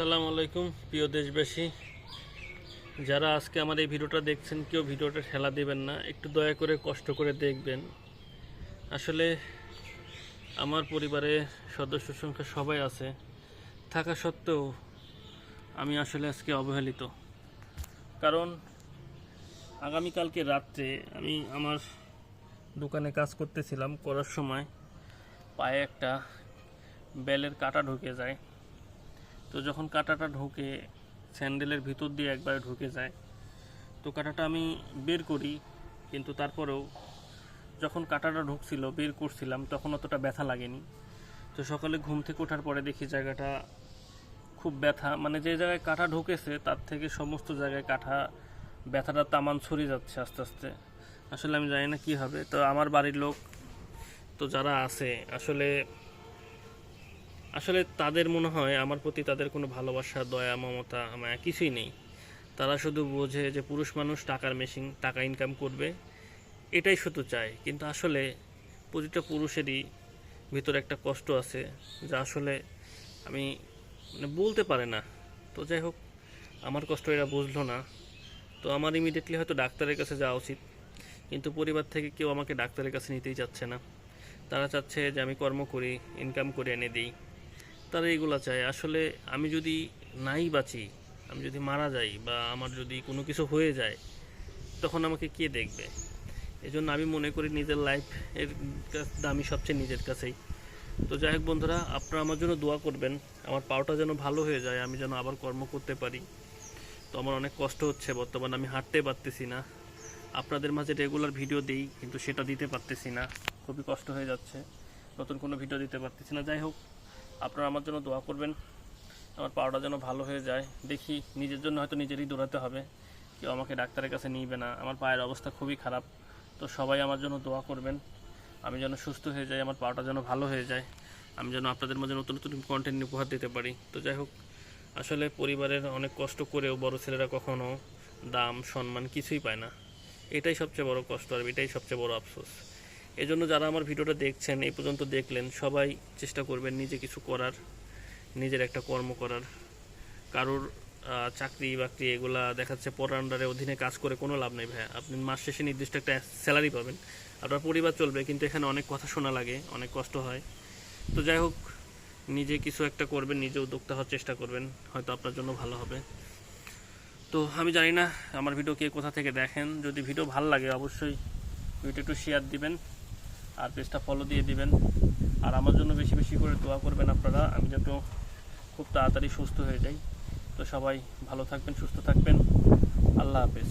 আসসালামু আলাইকুম প্রিয় দেশবাসী, যারা আজকে আমার এই ভিডিওটা দেখছেন কেউ ভিডিওটা ঠেলা দেবেন না, একটু দয়া করে কষ্ট করে দেখবেন। আসলে আমার পরিবারে সদস্য সংখ্যা সবাই আছে, থাকা সত্ত্বেও আমি আসলে আজকে অবহেলিত। কারণ আগামীকালকে রাত্রে আমি আমার দোকানে কাজ করতেছিলাম, করার সময় পায়ে একটা বেলের কাঁটা ঢুকে যায়। তো যখন কাঁটাটা ঢুকে স্যান্ডেলের ভিতর দিয়ে একবারে ঢুকে যায়, তো কাঁটাটা আমি বের করি, কিন্তু তারপরেও যখন কাঁটাটা ঢুকছিল বের করছিলাম তখন অতটা ব্যথা লাগেনি। তো সকালে ঘুম থেকে ওঠার পরে দেখি জায়গাটা খুব ব্যথা, মানে যে জায়গায় কাঁটা ঢুকেছে তার থেকে সমস্ত জায়গায় ব্যথাটা তামান ছড়িয়ে যাচ্ছে আস্তে আস্তে। আসলে আমি জানি না কী হবে। তো আমার বাড়ির লোক তো যারা আছে আসলে আসলে তাদের মনে হয় আমার প্রতি তাদের কোনো ভালোবাসা, দয়া, মমতা, মায়া কিছুই নেই। তারা শুধু বোঝে যে পুরুষ মানুষ টাকার মেশিন, টাকা ইনকাম করবে, এটাই শুধু চায়। কিন্তু আসলে প্রতিটা পুরুষেরই ভিতরে একটা কষ্ট আছে যা আসলে আমি বলতে পারে না। তো যাই হোক, আমার কষ্ট এরা বুঝলো না। তো আমার ইমিডিয়েটলি হয়তো ডাক্তারের কাছে যাওয়া উচিত, কিন্তু পরিবার থেকে কেউ আমাকে ডাক্তারের কাছে নিতেই চাচ্ছে না। তারা চাচ্ছে যে আমি কর্ম করি, ইনকাম করে এনে দিই, তারা এইগুলো চায়। আসলে আমি যদি নাই বাঁচি, আমি যদি মারা যাই বা আমার যদি কোনো কিছু হয়ে যায়, তখন আমাকে কে দেখবে? এই জন্য আমি মনে করি নিজের লাইফ এর দামি সবচেয়ে নিজের কাছেই। তো যাই হোক বন্ধুরা, আপনারা আমার জন্য দোয়া করবেন, আমার পাওটা যেন ভালো হয়ে যায়, আমি যেন আবার কর্ম করতে পারি। তো আমার অনেক কষ্ট হচ্ছে বর্তমানে, আমি হাঁটতে পারতেছি না। আপনাদের মাঝে রেগুলার ভিডিও দিই, কিন্তু সেটা দিতে পারতেছি না, খুবই কষ্ট হয়ে যাচ্ছে, নতুন কোনো ভিডিও দিতে পারতেছি না। যাই হোক, আপনারা আমার জন্য দোয়া করবেন, আমার পাওয়াটা যেন ভালো হয়ে যায়। দেখি, নিজের জন্য হয়তো নিজেরই দৌড়াতে হবে, কেউ আমাকে ডাক্তারের কাছে নিবে না। আমার পায়ের অবস্থা খুবই খারাপ। তো সবাই আমার জন্য দোয়া করবেন, আমি যেন সুস্থ হয়ে যাই, আমার পাওয়াটা যেন ভালো হয়ে যায়, আমি যেন আপনাদের মাঝে নতুন নতুন কন্টেন্ট উপহার দিতে পারি। তো যাই হোক, আসলে পরিবারের অনেক কষ্ট করেও বড় ছেলেরা কখনো দাম, সম্মান কিছুই পায় না। এটাই সবচেয়ে বড় কষ্ট, আর এটাই সবচেয়ে বড় আফসোস। এজন্য যারা আমার ভিডিওটা দেখছেন, এই পর্যন্ত দেখলেন, সবাই চেষ্টা করবেন নিজে কিছু করার, নিজের একটা কর্ম করার। কারোর চাকরি বাকরি এগুলা দেখাচ্ছে পর আন্ডারে অধীনে কাজ করে কোনো লাভ নেই ভাইয়া। আপনি মাস শেষে নির্দিষ্ট একটা স্যালারি পাবেন, আপনার পরিবার চলবে, কিন্তু এখানে অনেক কথা শোনা লাগে, অনেক কষ্ট হয়। তো যাই হোক, নিজে কিছু একটা করবেন, নিজে উদ্যোক্তা হওয়ার চেষ্টা করবেন, হয়তো আপনার জন্য ভালো হবে। তো আমি জানি না আমার ভিডিও কে কোথা থেকে দেখেন, যদি ভিডিও ভালো লাগে অবশ্যই ভিডিও একটু শেয়ার দিবেন, আর পেজটা ফলো দিয়ে দিবেন, আর আমার জন্য বেশি বেশি করে দোয়া করবেন আপনারা, আমি যাতে খুব তাড়াতাড়ি সুস্থ হয়ে যাই। তো সবাই ভালো থাকবেন, সুস্থ থাকবেন, আল্লাহ হাফেজ।